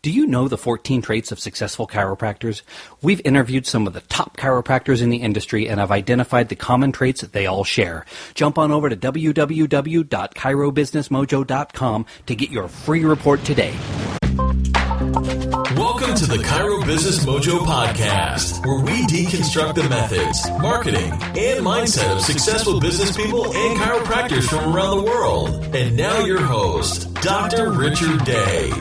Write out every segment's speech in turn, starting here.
Do you know the 14 traits of successful chiropractors? We've interviewed some of the top chiropractors in the industry and have identified the common traits that they all share. Jump on over to www.chirobusinessmojo.com to get your free report today. Welcome to the Chiro Business Mojo podcast, where we deconstruct the methods, marketing, and mindset of successful business people and chiropractors from around the world. And now your host, Dr. Richard Day.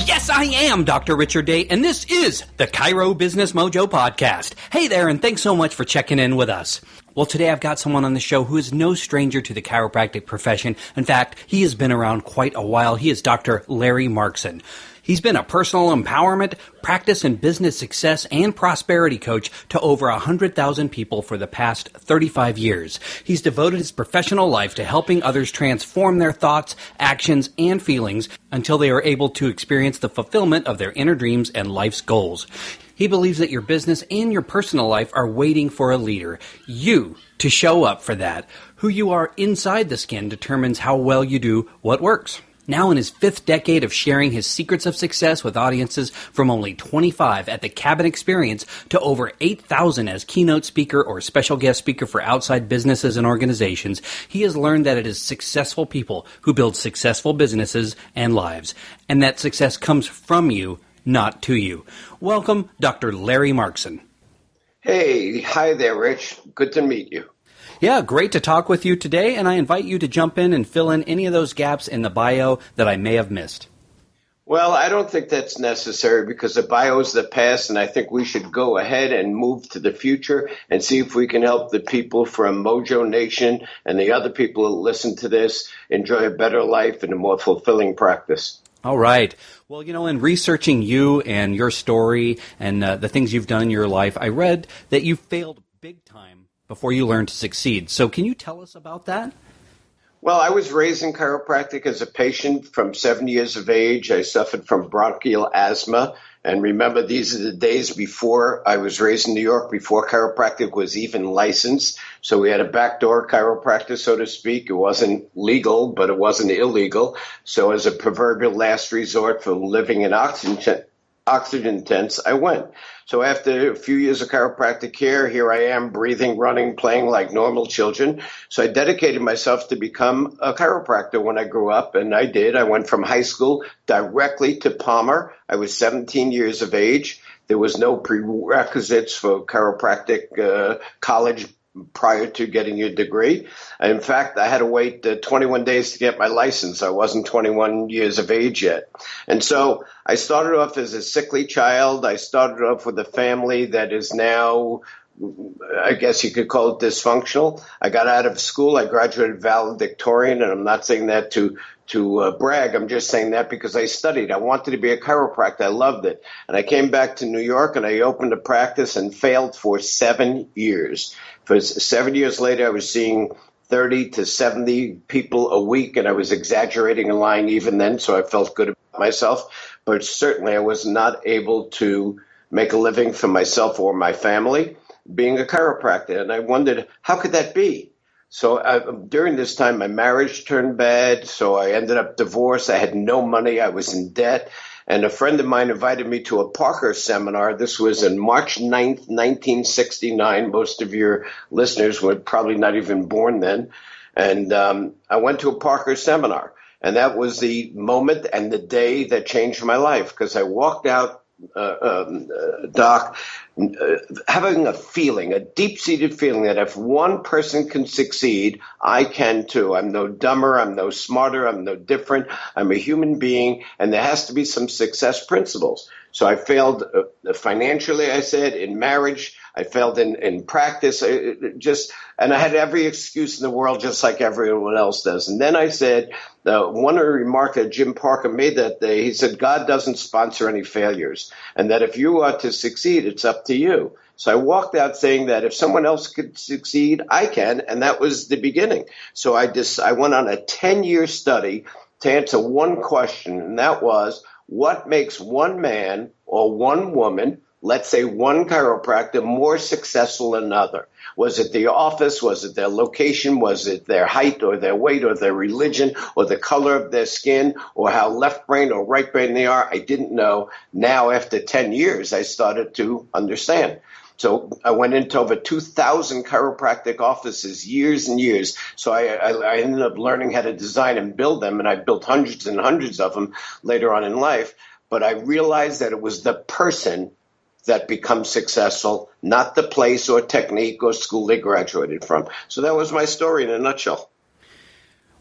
Yes, I am Dr. Richard Day, and this is the Chiro Business Mojo podcast. Hey there, and thanks so much for checking in with us. Well, today I've got someone on the show who is no stranger to the chiropractic profession. In fact, he has been around quite a while. He is Dr. Larry Markson. He's been a personal empowerment, practice and business success, and prosperity coach to over 100,000 people for the past 35 years. He's devoted his professional life to helping others transform their thoughts, actions, and feelings until they are able to experience the fulfillment of their inner dreams and life's goals. He believes that your business and your personal life are waiting for a leader, you, to show up for that. Who you are inside the skin determines how well you do what works. Now in his fifth decade of sharing his secrets of success with audiences from only 25 at the Cabin Experience to over 8,000 as keynote speaker or special guest speaker for outside businesses and organizations, he has learned that it is successful people who build successful businesses and lives, and that success comes from you, not to you. Welcome, Dr. Larry Markson. Hey, hi there, Rich. Good to meet you. Yeah, great to talk with you today, and I invite you to jump in and fill in any of those gaps in the bio that I may have missed. Well, I don't think that's necessary because the bio is the past, and I think we should go ahead and move to the future and see if we can help the people from Mojo Nation and the other people who listen to this enjoy a better life and a more fulfilling practice. All right. Well, in researching you and your story and the things you've done in your life, I read that you failed big time before you learned to succeed. So can you tell us about that? Well, I was raised in chiropractic as a patient from 7 years of age. I suffered from bronchial asthma. And remember, these are the days before I was raised in New York, before chiropractic was even licensed. So we had a backdoor chiropractor, so to speak. It wasn't legal, but it wasn't illegal. So as a proverbial last resort for living in oxygen tents, I went. So after a few years of chiropractic care, here I am breathing, running, playing like normal children. So I dedicated myself to become a chiropractor when I grew up, and I did. I went from high school directly to Palmer. I was 17 years of age. There was no prerequisites for chiropractic college prior to getting your degree. In fact, I had to wait 21 days to get my license. I wasn't 21 years of age yet. And so I started off as a sickly child. I started off with a family that is now, I guess you could call it dysfunctional. I got out of school. I graduated valedictorian, and I'm not saying that to brag. I'm just saying that because I studied. I wanted to be a chiropractor. I loved it. And I came back to New York, and I opened a practice and failed for 7 years. For 7 years later, I was seeing 30 to 70 people a week, and I was exaggerating and lying even then, so I felt good about myself. But certainly I was not able to make a living for myself or my family being a chiropractor. And I wondered, how could that be? So during this time, my marriage turned bad, so I ended up divorced. I had no money. I was in debt. And a friend of mine invited me to a Parker seminar. This was on March 9th, 1969. Most of your listeners were probably not even born then. And I went to a Parker seminar. And that was the moment and the day that changed my life, because I walked out, Doc, having a feeling, a deep-seated feeling that if one person can succeed, I can too. I'm no dumber, I'm no smarter, I'm no different. I'm a human being, and there has to be some success principles. So I failed financially, I said, in marriage. I failed in practice, and I had every excuse in the world, just like everyone else does. And then I said, one remark that Jim Parker made that day, he said, God doesn't sponsor any failures, and that if you are to succeed, it's up to you. So I walked out saying that if someone else could succeed, I can, and that was the beginning. So I went on a 10-year study to answer one question, and that was, what makes one man or one woman let's say, one chiropractor more successful than another? Was it the office? Was it their location? Was it their height or their weight or their religion or the color of their skin or how left brain or right brain they are? I didn't know. Now, after 10 years, I started to understand. So I went into over 2,000 chiropractic offices, years and years. So I ended up learning how to design and build them, and I built hundreds and hundreds of them later on in life. But I realized that it was the person that becomes successful, not the place or technique or school they graduated from. So that was my story in a nutshell.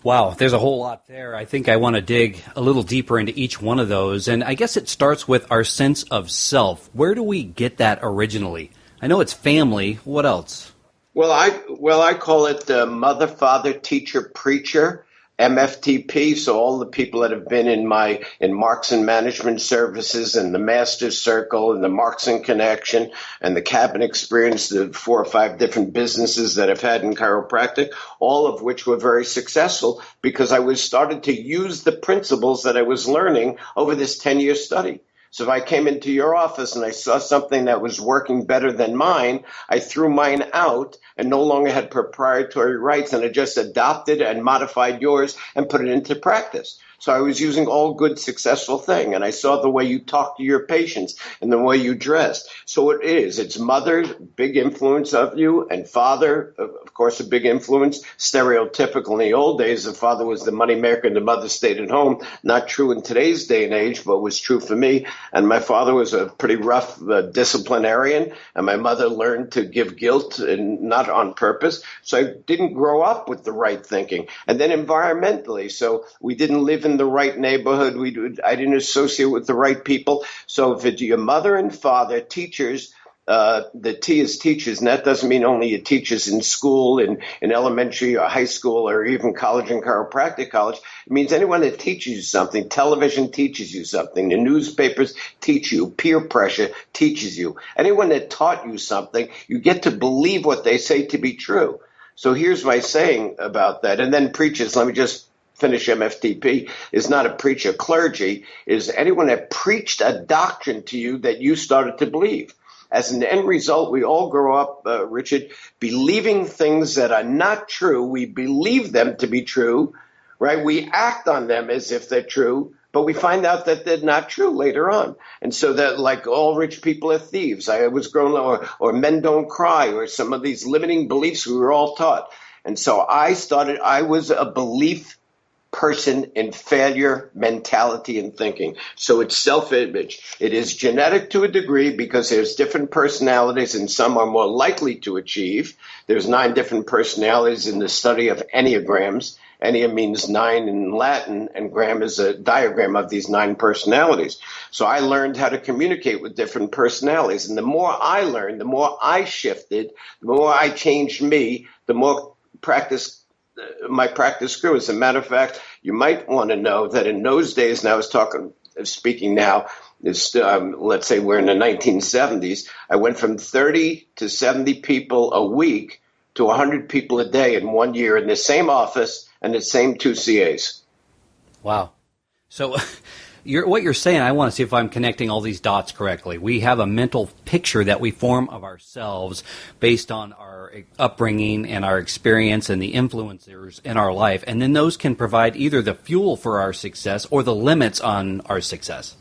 Wow, there's a whole lot there. I think I want to dig a little deeper into each one of those. And I guess it starts with our sense of self. Where do we get that originally? I know it's family. What else? Well, I call it mother, father, teacher, preacher, MFTP. So all the people that have been in Markson Management Services and the Master's Circle and the Markson Connection and the Cabin Experience, the 4 or 5 different businesses that I've had in chiropractic, all of which were very successful because I was started to use the principles that I was learning over this 10-year study. So if I came into your office and I saw something that was working better than mine, I threw mine out and no longer had proprietary rights, and I just adopted and modified yours and put it into practice. So I was using all good, successful thing, and I saw the way you talk to your patients and the way you dressed. So it is. It's mother, big influence of you, and father, of course, a big influence. Stereotypical in the old days, the father was the moneymaker and the mother stayed at home. Not true in today's day and age, but was true for me. And my father was a pretty rough disciplinarian, and my mother learned to give guilt, and not on purpose. So I didn't grow up with the right thinking. And then environmentally, so we didn't live in the right neighborhood. I didn't associate with the right people. So if it's your mother and father, teachers, the T is teachers, and that doesn't mean only your teachers in school, in elementary or high school or even college and chiropractic college. It means anyone that teaches you something. Television teaches you something. The newspapers teach you. Peer pressure teaches you. Anyone that taught you something, you get to believe what they say to be true. So here's my saying about that. And then preachers, let me just finish MFTP, is not a preacher. Clergy is anyone that preached a doctrine to you that you started to believe. As an end result, we all grow up, Richard, believing things that are not true. We believe them to be true, right? We act on them as if they're true, but we find out that they're not true later on. And so that, like, all rich people are thieves. I was grown up, or men don't cry, or some of these limiting beliefs we were all taught. And so I was a belief person in failure mentality and thinking. So it's self-image. It is genetic to a degree because there's different personalities and some are more likely to achieve. There's 9 different personalities in the study of enneagrams. Ennea means 9 in Latin, and gram is a diagram of these 9 personalities. So I learned how to communicate with different personalities. And the more I learned, the more I shifted, the more I changed me, the more my practice grew. As a matter of fact, you might want to know that in those days, and I was speaking now, let's say we're in the 1970s, I went from 30 to 70 people a week to 100 people a day in 1 year in the same office and the same 2 CAs. Wow. So what you're saying, I want to see if I'm connecting all these dots correctly. We have a mental picture that we form of ourselves based on our upbringing and our experience and the influencers in our life, and then those can provide either the fuel for our success or the limits on our success.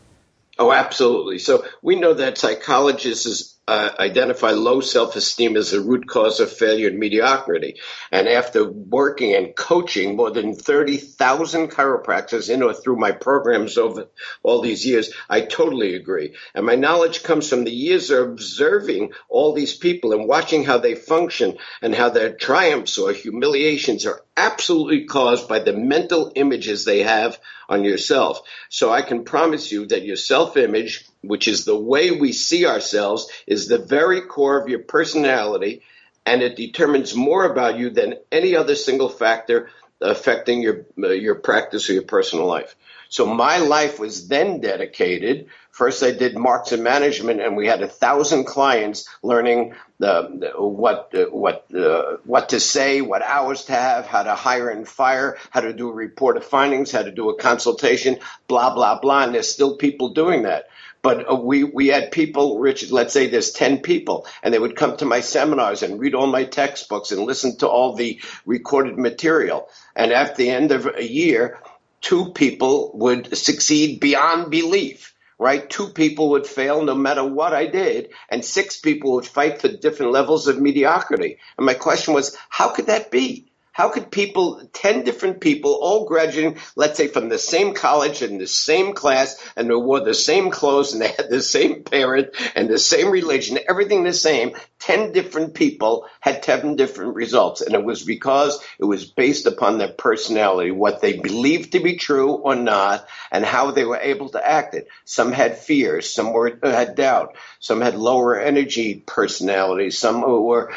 Oh, absolutely. So we know that psychologists identify low self-esteem as a root cause of failure and mediocrity. And after working and coaching more than 30,000 chiropractors in or through my programs over all these years, I totally agree. And my knowledge comes from the years of observing all these people and watching how they function and how their triumphs or humiliations are absolutely caused by the mental images they have on yourself. So I can promise you that your self-image, which is the way we see ourselves, is the very core of your personality, and it determines more about you than any other single factor affecting your practice or your personal life. So my life was then dedicated. First, I did Markson management, and we had 1,000 clients learning what to say, what hours to have, how to hire and fire, how to do a report of findings, how to do a consultation, blah, blah, blah. And there's still people doing that. But we had people, Richard, let's say there's 10 people, and they would come to my seminars and read all my textbooks and listen to all the recorded material. And at the end of a year, 2 people would succeed beyond belief, right? 2 people would fail no matter what I did, and 6 people would fight for different levels of mediocrity. And my question was, how could that be? How could people, 10 different people, all graduating, let's say from the same college and the same class, and they wore the same clothes and they had the same parent and the same religion, everything the same, 10 different people had 10 different results. And it was because it was based upon their personality, what they believed to be true or not, and how they were able to act it. Some had fears, some had doubt, some had lower energy personalities, some were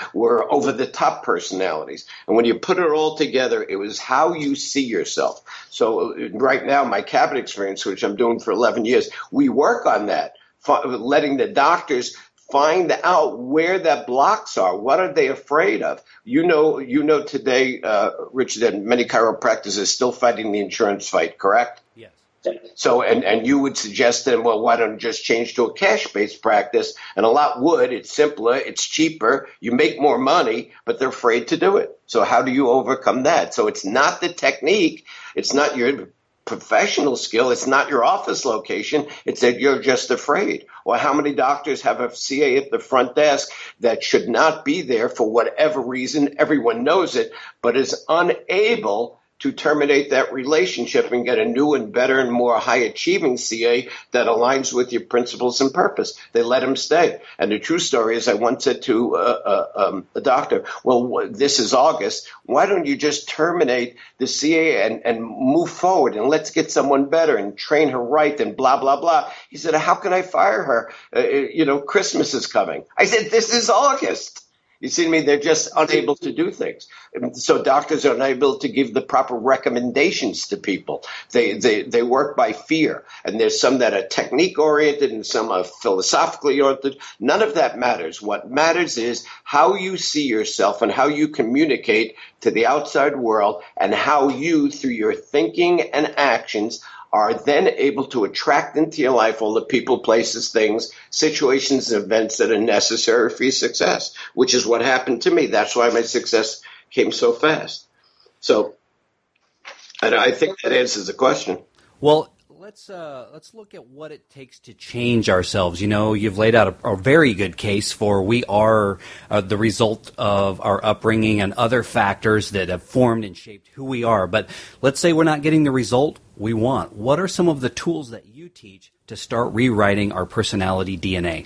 over the top personalities. And when you put it all together, it was how you see yourself. So right now, my cabinet experience, which I'm doing for 11 years, we work on that, letting the doctors find out where the blocks are. What are they afraid of? You know today, Richard, that many chiropractors are still fighting the insurance fight, correct? Yes. So, and you would suggest then, well, why don't you just change to a cash-based practice? And a lot would. It's simpler. It's cheaper. You make more money, but they're afraid to do it. So how do you overcome that? So it's not the technique. It's not your professional skill. It's not your office location. It's that you're just afraid. Or how many doctors have a CA at the front desk that should not be there for whatever reason? Everyone knows it, but is unable to terminate that relationship and get a new and better and more high-achieving CA that aligns with your principles and purpose. They let him stay. And the true story is I once said to a doctor, well, this is August. Why don't you just terminate the CA and move forward and let's get someone better and train her right and blah, blah, blah. He said, how can I fire her? Christmas is coming. I said, this is August. You see me? They're just unable to do things. So doctors are unable to give the proper recommendations to people. They work by fear. And there's some that are technique-oriented and some are philosophically oriented. None of that matters. What matters is how you see yourself and how you communicate to the outside world and how you, through your thinking and actions, are then able to attract into your life all the people, places, things, situations, and events that are necessary for your success, which is what happened to me. That's why my success came so fast. So, and I think that answers the question. Well, let's look at what it takes to change ourselves. You've laid out a very good case for we are the result of our upbringing and other factors that have formed and shaped who we are. But let's say we're not getting the result we want. What are some of the tools that you teach to start rewriting our personality DNA?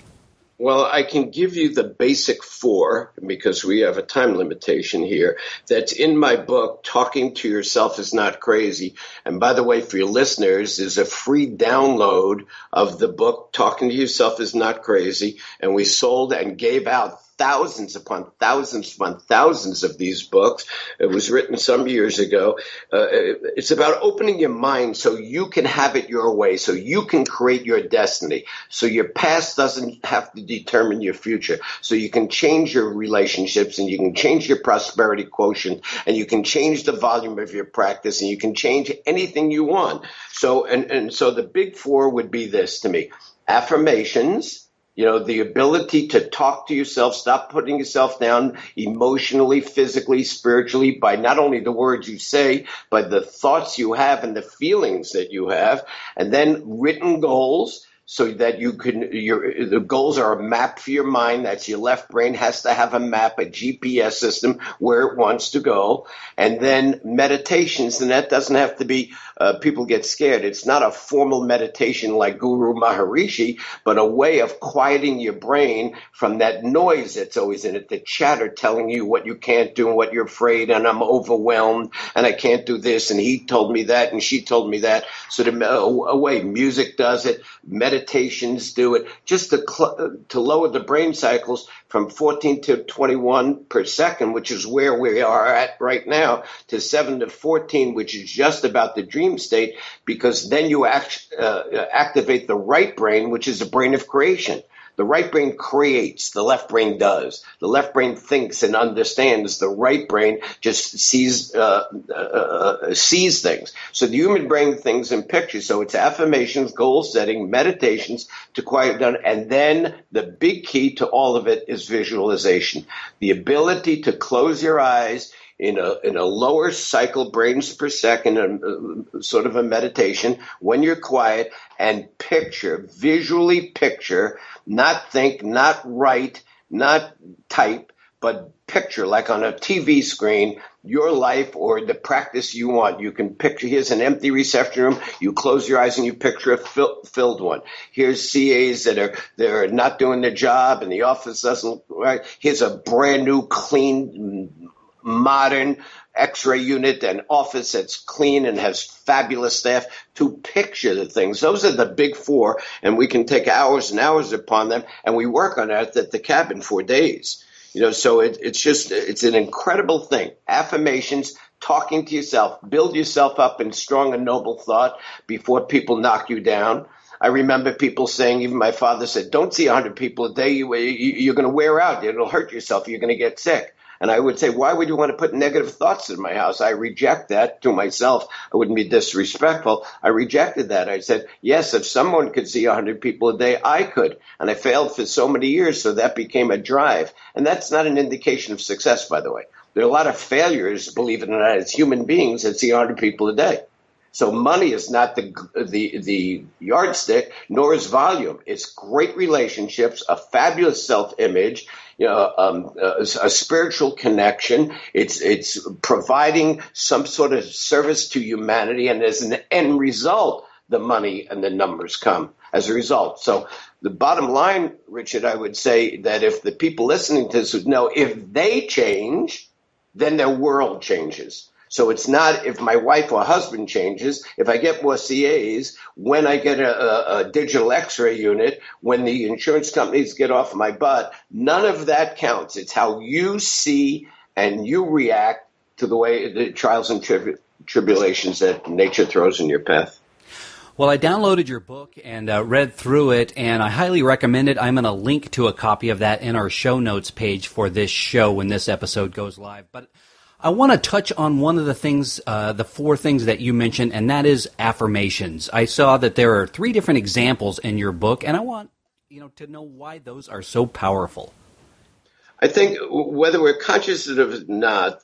Well, I can give you the basic 4 because we have a time limitation here. That's in my book, Talking to Yourself is Not Crazy. And by the way, for your listeners, there's a free download of the book, Talking to Yourself is Not Crazy. And we sold and gave out thousands upon thousands of these books. It was written some years ago. It's about opening your mind so you can have it your way, so you can create your destiny, so your past doesn't have to determine your future, so you can change your relationships and you can change your prosperity quotient and you can change the volume of your practice and you can change anything you want. So, and so the big 4 would be this to me: affirmations, the ability to talk to yourself, stop putting yourself down emotionally, physically, spiritually, by not only the words you say, but the thoughts you have and the feelings that you have, and then written goals. So that the goals are a map for your mind. That's your left brain has to have a map, a GPS system where it wants to go. And then meditations, and that doesn't have to be, people get scared. It's not a formal meditation like Guru Maharishi, but a way of quieting your brain from that noise that's always in it, the chatter telling you what you can't do and what you're afraid, and I'm overwhelmed and I can't do this, and he told me that and she told me that. So a way music does it, meditation meditations do it, just to lower the brain cycles from 14 to 21 per second, which is where we are at right now, to 7 to 14, which is just about the dream state, because then you activate the right brain, which is the brain of creation. The right brain creates, the left brain does. The left brain thinks and understands. The right brain just sees things. So the human brain thinks in pictures. So it's affirmations, goal setting, meditations to quiet down. And then the big key to all of it is visualization. The ability to close your eyes in a lower cycle, brains per second, sort of a meditation, when you're quiet, and visually picture, not think, not write, not type, but picture, like on a TV screen, your life or the practice you want. You can picture, here's an empty reception room, you close your eyes and you picture a filled one. Here's CAs they're not doing their job and the office doesn't look right. Here's a brand new, clean, modern X-ray unit and office that's clean and has fabulous staff. To picture the things. Those are the big four, and we can take hours and hours upon them, and we work on that at the cabin for days. So it's an incredible thing. Affirmations, talking to yourself, build yourself up in strong and noble thought before people knock you down. I remember people saying, even my father said, don't see 100 people a day. You're going to wear out. It'll hurt yourself. You're going to get sick. And I would say, why would you want to put negative thoughts in my house? I reject that to myself. I wouldn't be disrespectful. I rejected that. I said, yes, if someone could see 100 people a day, I could. And I failed for so many years, so that became a drive. And that's not an indication of success, by the way. There are a lot of failures, believe it or not, as human beings that see 100 people a day. So money is not the yardstick, nor is volume. It's great relationships, a fabulous self-image, a spiritual connection. It's providing some sort of service to humanity, and as an end result, the money and the numbers come as a result. So the bottom line, Richard, I would say that if the people listening to this would know, if they change, then their world changes. So it's not if my wife or husband changes, if I get more CAs, when I get a digital X-ray unit, when the insurance companies get off my butt, none of that counts. It's how you see and you react to the trials and tribulations that nature throws in your path. Well, I downloaded your book and read through it, and I highly recommend it. I'm going to link to a copy of that in our show notes page for this show when this episode goes live. But I want to touch on one of the things, the four things that you mentioned, and that is affirmations. I saw that there are 3 different examples in your book, and I want to know why those are so powerful. I think whether we're conscious of it or not,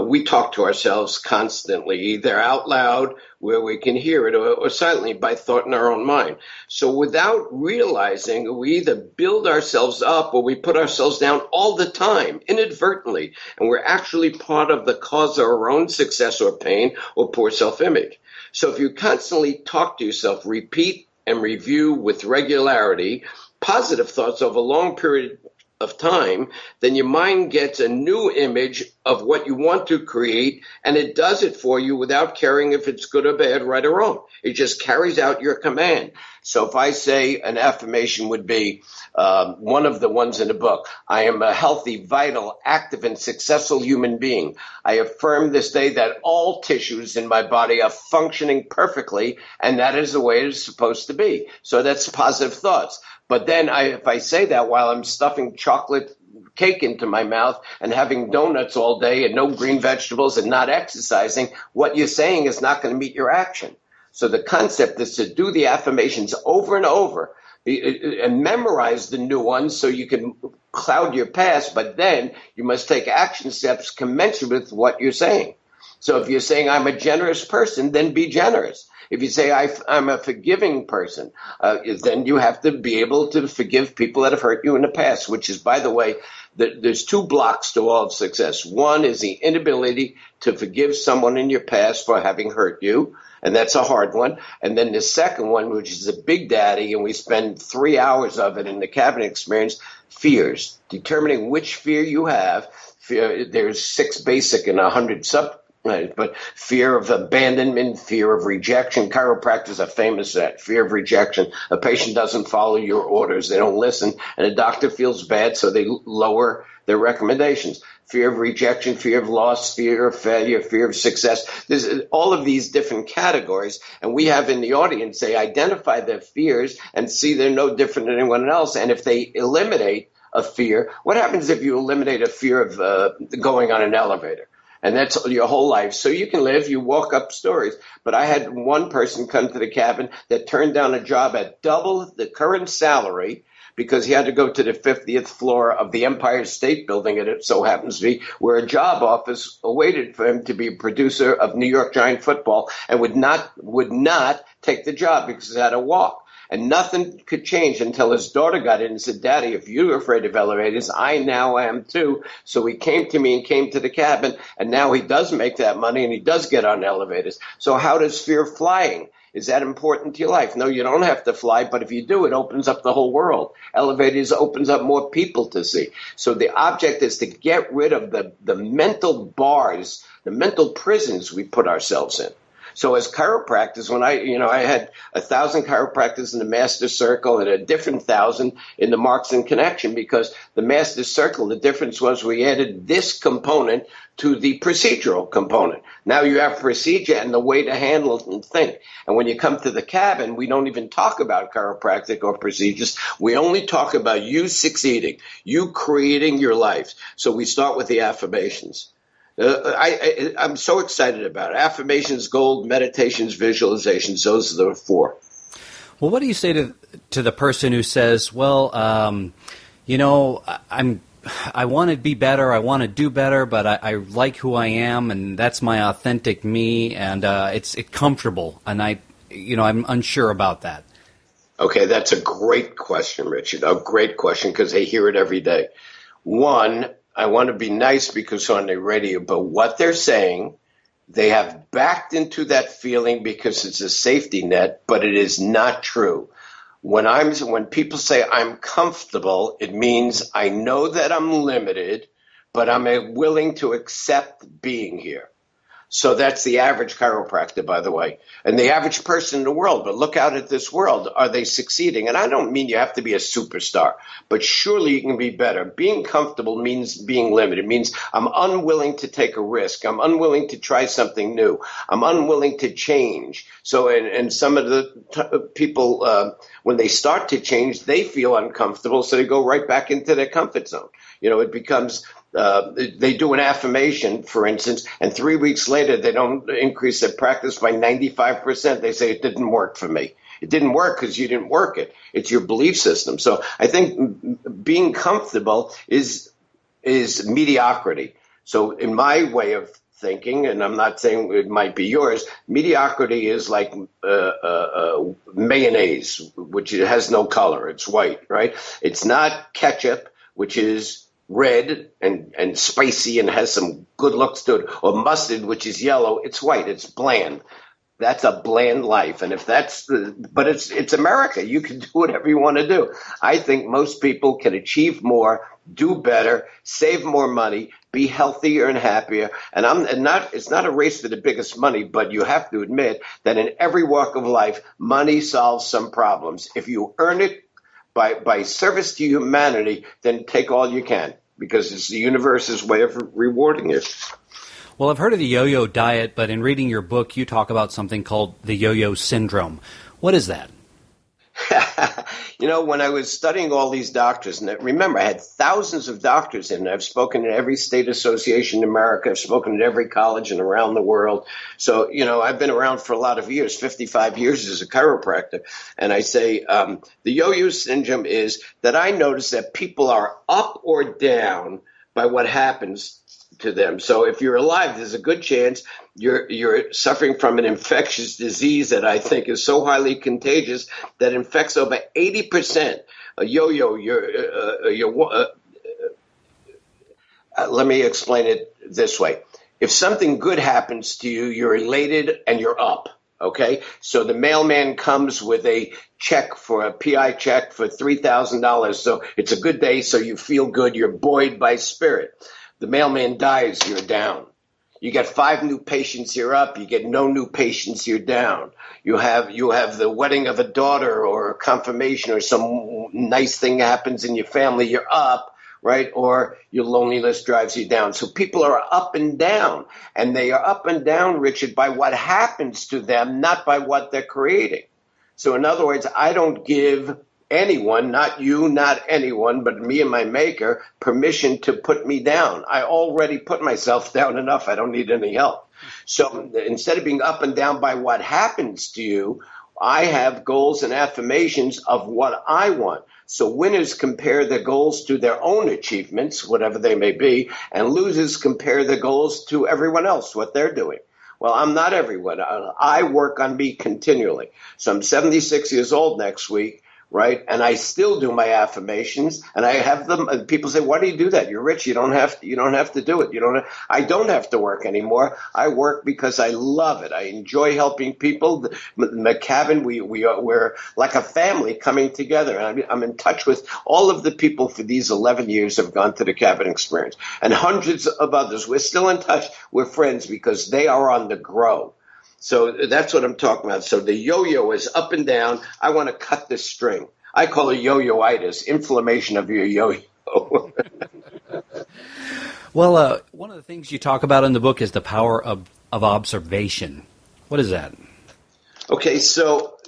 we talk to ourselves constantly, either out loud where we can hear it or silently by thought in our own mind. So without realizing, we either build ourselves up or we put ourselves down all the time, inadvertently, and we're actually part of the cause of our own success or pain or poor self-image. So if you constantly talk to yourself, repeat and review with regularity positive thoughts over a long period of time, then your mind gets a new image of what you want to create, and it does it for you without caring if it's good or bad, right or wrong. It just carries out your command. So if I say an affirmation would be one of the ones in the book, I am a healthy, vital, active, and successful human being. I affirm this day that all tissues in my body are functioning perfectly, and that is the way it is supposed to be. So that's positive thoughts. But then if I say that while I'm stuffing chocolate cake into my mouth and having donuts all day and no green vegetables and not exercising, what you're saying is not going to meet your action. So the concept is to do the affirmations over and over and memorize the new ones so you can cloud your past, but then you must take action steps commensurate with what you're saying. So if you're saying I'm a generous person, then be generous. If you say I'm a forgiving person, then you have to be able to forgive people that have hurt you in the past, which is, by the way, there's 2 blocks to all of success. One is the inability to forgive someone in your past for having hurt you, and that's a hard one. And then the second one, which is a big daddy, and we spend 3 hours of it in the cabinet experience, fears. Determining which fear you have. There's 6 basic and 100 Right, but fear of abandonment, fear of rejection. Chiropractors are famous at fear of rejection. A patient doesn't follow your orders. They don't listen. And a doctor feels bad, so they lower their recommendations. Fear of rejection, fear of loss, fear of failure, fear of success. There's all of these different categories. And we have in the audience, they identify their fears and see they're no different than anyone else. And if they eliminate a fear, what happens if you eliminate a fear of going on an elevator? And that's your whole life. So you can live, you walk up stories. But I had one person come to the cabin that turned down a job at double the current salary because he had to go to the 50th floor of the Empire State Building, and it so happens to be where a job office awaited for him to be a producer of New York Giant football, and would not take the job because he had to walk. And nothing could change until his daughter got in and said, Daddy, if you're afraid of elevators, I now am too. So he came to me and came to the cabin, and now he does make that money and he does get on elevators. So how does fear of flying? Is that important to your life? No, you don't have to fly, but if you do, it opens up the whole world. Elevators opens up more people to see. So the object is to get rid of the mental bars, the mental prisons we put ourselves in. So as chiropractors, when I had 1,000 chiropractors in the Master Circle and a different 1,000 in the Markson Connection, because the Master Circle, the difference was we added this component to the procedural component. Now you have procedure and the way to handle it and think. And when you come to the cabin, we don't even talk about chiropractic or procedures. We only talk about you succeeding, you creating your life. So we start with the affirmations. I'm so excited about it. Affirmations, gold, meditations, visualizations. Those are the four. Well, what do you say to the person who says, well, I want to be better, I want to do better, but I like who I am, and that's my authentic me, and it's comfortable, and I'm unsure about that. Okay, that's a great question, Richard. A great question, because they hear it every day. One, I want to be nice because on the radio, but what they're saying, they have backed into that feeling because it's a safety net, but it is not true. When people say I'm comfortable, it means I know that I'm limited, but I'm willing to accept being here. So that's the average chiropractor, by the way, and the average person in the world. But look out at this world. Are they succeeding? And I don't mean you have to be a superstar, but surely you can be better. Being comfortable means being limited. It means I'm unwilling to take a risk. I'm unwilling to try something new. I'm unwilling to change. So, and some of the people, when they start to change, they feel uncomfortable, so they go right back into their comfort zone. It becomes they do an affirmation, for instance, and 3 weeks later they don't increase their practice by 95%. They say it didn't work for me. It didn't work because you didn't work it. It's your belief system. So I think being comfortable is mediocrity. So in my way of thinking, and I'm not saying it might be yours, mediocrity is like mayonnaise, which has no color. It's white, right? It's not ketchup, which is red and spicy and has some good looks to it, or mustard, which is yellow. It's white. It's bland. That's a bland life. And but it's America. You can do whatever you want to do. I think most people can achieve more, do better, save more money, be healthier and happier. And it's not a race for the biggest money, but you have to admit that in every walk of life, money solves some problems. If you earn it by service to humanity, then take all you can, because it's the universe's way of rewarding it. Well, I've heard of the yo-yo diet, but in reading your book, you talk about something called the yo-yo syndrome. What is that? When I was studying all these doctors, and remember, I had thousands of doctors in. I've spoken at every state association in America. I've spoken at every college and around the world. So, I've been around for a lot of years, 55 years as a chiropractor. And I say the yo-yo syndrome is that I notice that people are up or down by what happens to them. So if you're alive, there's a good chance you're suffering from an infectious disease that I think is so highly contagious that infects over 80%. Let me explain it this way. If something good happens to you, you're elated and you're up. Okay, so the mailman comes with a check for a PI check for $3,000. So it's a good day. So you feel good. You're buoyed by spirit. The mailman dies, you're down. You get 5 new patients, you're up. You get no new patients, you're down. You have the wedding of a daughter or a confirmation or some nice thing happens in your family, you're up. Right? Or your loneliness drives you down. So people are up and down, and they are up and down, Richard, by what happens to them, not by what they're creating. So in other words, I don't give anyone, not you, not anyone, but me and my maker, permission to put me down. I already put myself down enough. I don't need any help. So instead of being up and down by what happens to you, I have goals and affirmations of what I want. So winners compare their goals to their own achievements, whatever they may be, and losers compare their goals to everyone else, what they're doing. Well, I'm not everyone. I work on me continually. So I'm 76 years old next week, right? And I still do my affirmations, and I have them. And people say, "Why do you do that? You're rich. You don't have to. You don't have to do it. I don't have to work anymore. I work because I love it. I enjoy helping people. The cabin, we're like a family coming together. And I'm in touch with all of the people for these 11 years have gone to the cabin experience, and hundreds of others. We're still in touch. We're friends because they are on the grow. So that's what I'm talking about. So the yo-yo is up and down. I want to cut this string. I call it yo-yo-itis, inflammation of your yo-yo. Well, one of the things you talk about in the book is the power of observation. What is that? Okay, so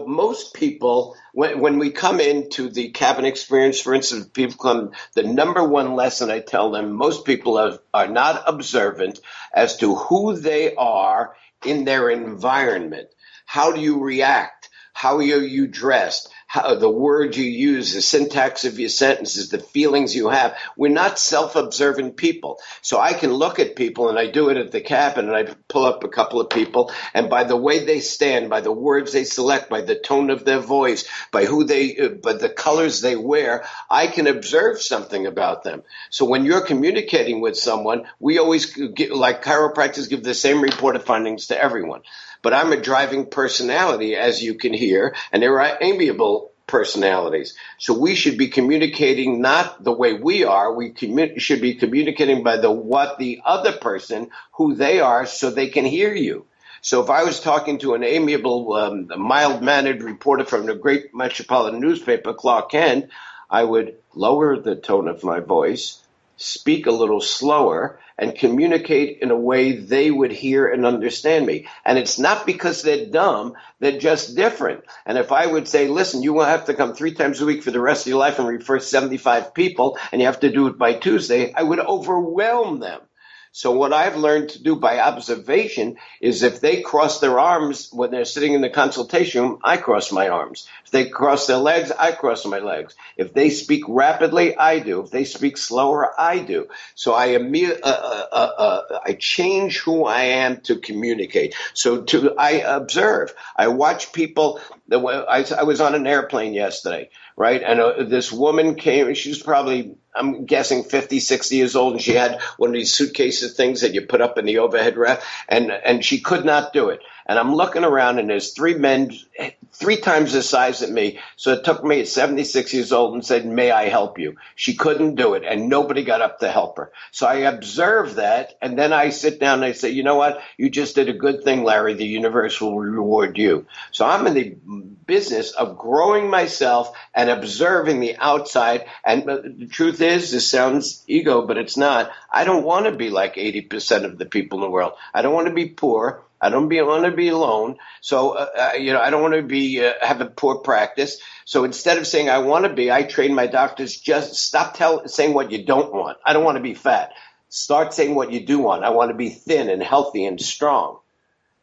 most people, when we come into the cabin experience, for instance, people come, the number one lesson I tell them, most people are not observant as to who they are in their environment. How do you react? How are you dressed? How, the words you use, the syntax of your sentences, the feelings you have. We're not self-observant people. So I can look at people, and I do it at the cabin, and I pull up a couple of people, and by the way they stand, by the words they select, by the tone of their voice, by by the colors they wear, I can observe something about them. So when you're communicating with someone, we always, like chiropractors, give the same report of findings to everyone. But I'm a driving personality, as you can hear, and there are amiable personalities. So we should be communicating not the way we are. We should be communicating by what the other person, who they are, so they can hear you. So if I was talking to an amiable, mild-mannered reporter from the great metropolitan newspaper, Clark Kent, I would lower the tone of my voice, speak a little slower, and communicate in a way they would hear and understand me. And it's not because they're dumb, they're just different. And if I would say, listen, you will have to come 3 times a week for the rest of your life and refer 75 people, and you have to do it by Tuesday, I would overwhelm them. So what I've learned to do by observation is if they cross their arms when they're sitting in the consultation room, I cross my arms. If they cross their legs, I cross my legs. If they speak rapidly, I do. If they speak slower, I do. So I change who I am to communicate. So I observe. I watch people. I was on an airplane yesterday, right? And this woman came. She was probably, I'm guessing 50, 60 years old, and she had one of these suitcases things that you put up in the overhead rack, and she could not do it. And I'm looking around, and there's 3 men, 3 times the size of me. So it took me at 76 years old and said, may I help you? She couldn't do it, and nobody got up to help her. So I observe that, and then I sit down and I say, you know what? You just did a good thing, Larry. The universe will reward you. So I'm in the business of growing myself and observing the outside. And the truth is, this sounds ego, but it's not. I don't want to be like 80% of the people in the world. I don't want to be poor. I don't want to be alone. So, I don't want to be have a poor practice. So instead of saying I want to be, I train my doctors, just stop saying what you don't want. I don't want to be fat. Start saying what you do want. I want to be thin and healthy and strong.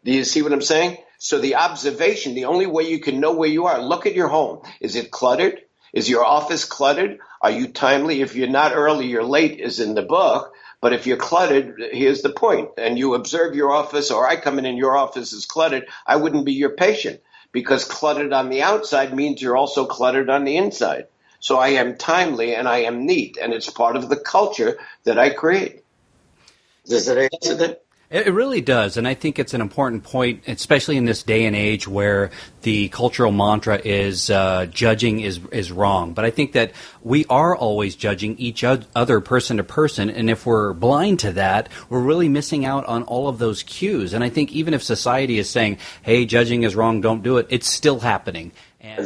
Do you see what I'm saying? So the observation, the only way you can know where you are, look at your home. Is it cluttered? Is your office cluttered? Are you timely? If you're not early, you're late is in the book. But if you're cluttered, here's the point. And you observe your office, or I come in and your office is cluttered, I wouldn't be your patient, because cluttered on the outside means you're also cluttered on the inside. So I am timely and I am neat, and it's part of the culture that I create. Does that answer that? It really does, and I think it's an important point, especially in this day and age where the cultural mantra is judging is wrong. But I think that we are always judging each other person to person, and if we're blind to that, we're really missing out on all of those cues. And I think even if society is saying, hey, judging is wrong, don't do it, it's still happening. And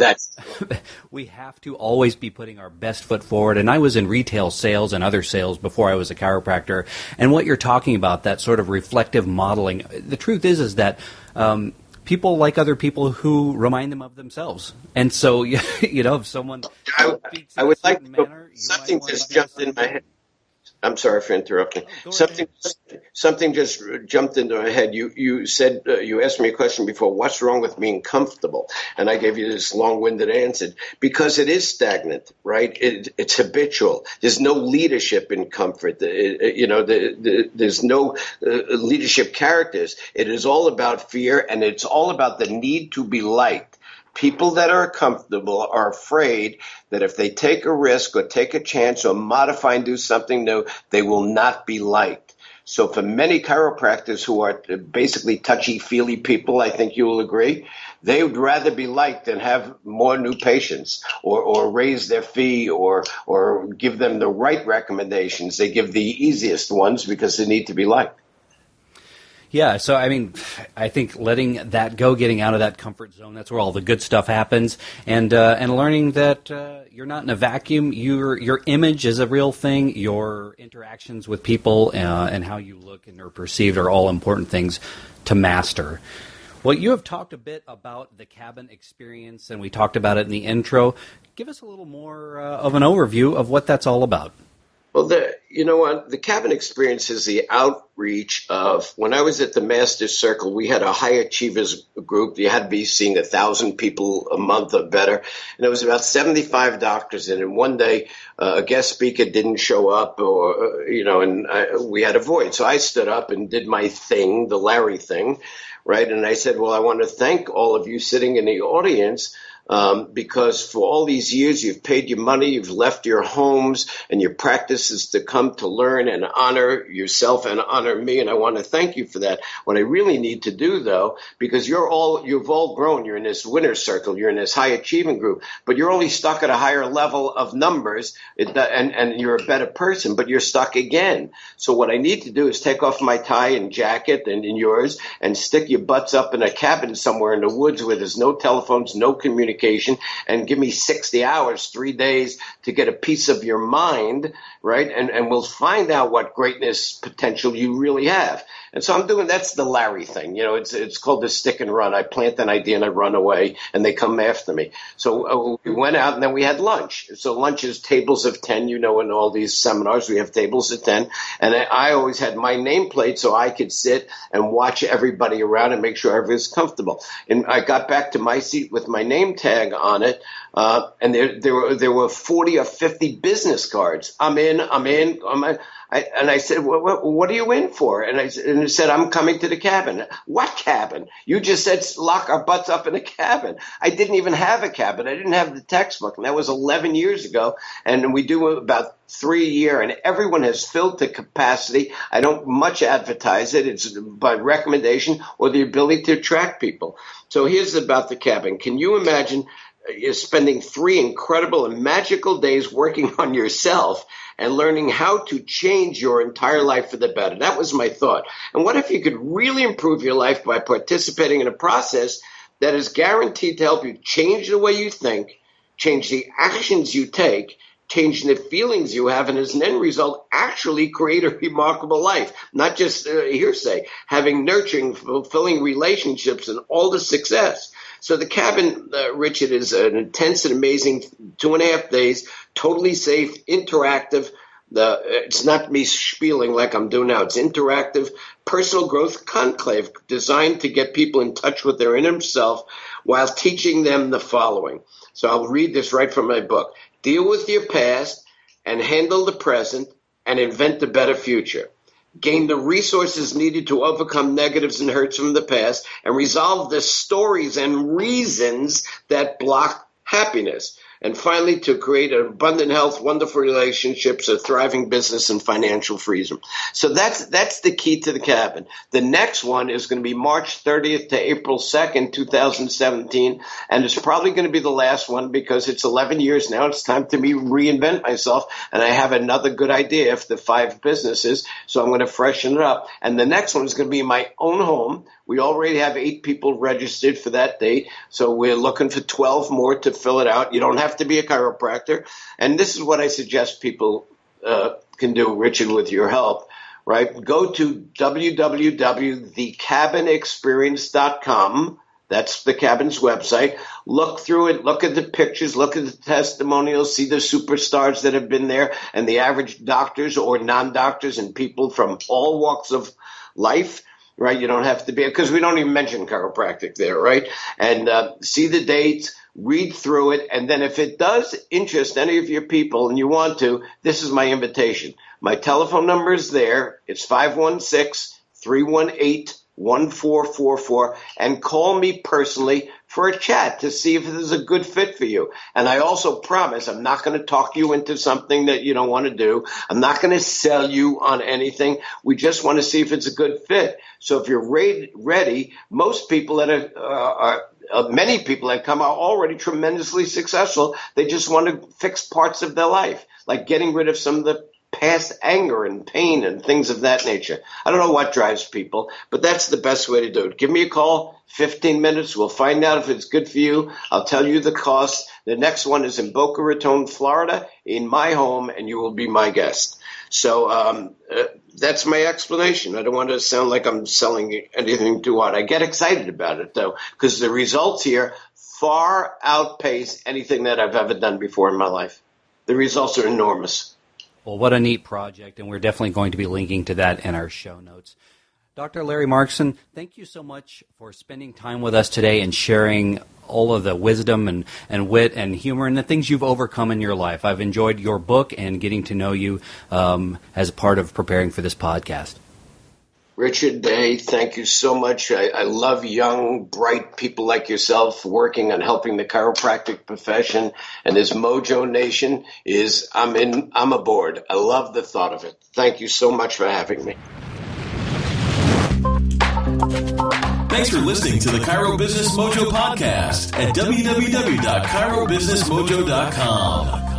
we have to always be putting our best foot forward. And I was in retail sales and other sales before I was a chiropractor. And what you're talking about, that sort of reflective modeling, the truth is that people like other people who remind them of themselves. And so, if someone speaks in a certain manner, something just jumped in my head. I'm sorry for interrupting. Something just jumped into my head. You said you asked me a question before. What's wrong with being comfortable? And I gave you this long-winded answer because it is stagnant, right? It's habitual. There's no leadership in comfort. There's no leadership characters. It is all about fear, and it's all about the need to be liked. People that are comfortable are afraid that if they take a risk or take a chance or modify and do something new, they will not be liked. So for many chiropractors who are basically touchy-feely people, I think you will agree, they would rather be liked than have more new patients or raise their fee or give them the right recommendations. They give the easiest ones because they need to be liked. Yeah, so I think letting that go, getting out of that comfort zone, that's where all the good stuff happens, and learning that you're not in a vacuum. Your image is a real thing. Your interactions with people and how you look and are perceived are all important things to master. Well, you have talked a bit about the cabin experience, and we talked about it in the intro. Give us a little more of an overview of what that's all about. Well, the cabin experience is the outreach of, when I was at the Master's Circle, we had a high achievers group. You had to be seeing 1,000 people a month or better. And there was about 75 doctors in it. And one day, a guest speaker didn't show up we had a void. So I stood up and did my thing, the Larry thing, right? And I said, well, I want to thank all of you sitting in the audience because for all these years you've paid your money, you've left your homes and your practices to come to learn and honor yourself and honor me, and I want to thank you for that. What I really need to do, though, because you've all grown, you're in this winner's circle, you're in this high achieving group, but you're only stuck at a higher level of numbers, and you're a better person, but you're stuck again. So what I need to do is take off my tie and jacket and yours and stick your butts up in a cabin somewhere in the woods where there's no telephones, no communication, and give me 60 hours, 3 days to get a piece of your mind, right? And we'll find out what greatness potential you really have. And so that's the Larry thing. It's called the stick and run. I plant an idea and I run away and they come after me. So we went out and then we had lunch. So lunch is tables of 10, in all these seminars, we have tables of 10. And I always had my nameplate so I could sit and watch everybody around and make sure everyone's comfortable. And I got back to my seat with my name tag on it. And there were 40 or 50 business cards. I'm in. And I said, what are you in for? And it said, I'm coming to the cabin. What cabin? You just said lock our butts up in a cabin. I didn't even have a cabin. I didn't have the textbook. And that was 11 years ago. And we do about 3 a year, and everyone has filled to capacity. I don't much advertise it. It's by recommendation or the ability to attract people. So here's about the cabin. Can you imagine you're spending 3 incredible and magical days working on yourself and learning how to change your entire life for the better? That was my thought. And what if you could really improve your life by participating in a process that is guaranteed to help you change the way you think, change the actions you take, change the feelings you have, and as an end result, actually create a remarkable life, not just hearsay, having nurturing, fulfilling relationships and all the success. So the cabin, Richard, is an intense and amazing 2.5 days, totally safe, interactive. It's not me spieling like I'm doing now. It's interactive, personal growth conclave designed to get people in touch with their inner self while teaching them the following. So I'll read this right from my book. Deal with your past and handle the present and invent a better future. Gain the resources needed to overcome negatives and hurts from the past and resolve the stories and reasons that block happiness. And finally, to create an abundant health, wonderful relationships, a thriving business, and financial freedom. So that's the key to the cabin. The next one is going to be March 30th to April 2nd, 2017. And it's probably going to be the last one because it's 11 years now. It's time to reinvent myself. And I have another good idea for the 5 businesses. So I'm going to freshen it up. And the next one is going to be my own home. We already have 8 people registered for that date, so we're looking for 12 more to fill it out. You don't have to be a chiropractor. And this is what I suggest people can do, Richard, with your help, right? Go to www.thecabinexperience.com. That's the cabin's website. Look through it. Look at the pictures. Look at the testimonials. See the superstars that have been there and the average doctors or non-doctors and people from all walks of life. Right, you don't have to be, because we don't even mention chiropractic there, right? And see the dates, read through it, and then if it does interest any of your people and you want to, this is my invitation. My telephone number is there. It's 516-318-1444, and call me personally for a chat to see if this is a good fit for you. And I also promise I'm not going to talk you into something that you don't want to do. I'm not going to sell you on anything. We just want to see if it's a good fit. So if you're ready, most people that many people that come are already tremendously successful. They just want to fix parts of their life, like getting rid of some of the past anger and pain and things of that nature. I don't know what drives people, but that's the best way to do it. Give me a call, 15 minutes. We'll find out if it's good for you. I'll tell you the cost. The next one is in Boca Raton, Florida, in my home, and you will be my guest. So that's my explanation. I don't want to sound like I'm selling anything too hard. I get excited about it, though, because the results here far outpace anything that I've ever done before in my life. The results are enormous. Well, what a neat project, and we're definitely going to be linking to that in our show notes. Dr. Larry Markson, thank you so much for spending time with us today and sharing all of the wisdom and wit and humor and the things you've overcome in your life. I've enjoyed your book and getting to know you as a part of preparing for this podcast. Richard Day, thank you so much. I love young, bright people like yourself working on helping the chiropractic profession. And this Mojo Nation I'm aboard. I love the thought of it. Thank you so much for having me. Thanks for listening to the Chiro Business Mojo podcast at www.chirobusinessmojo.com.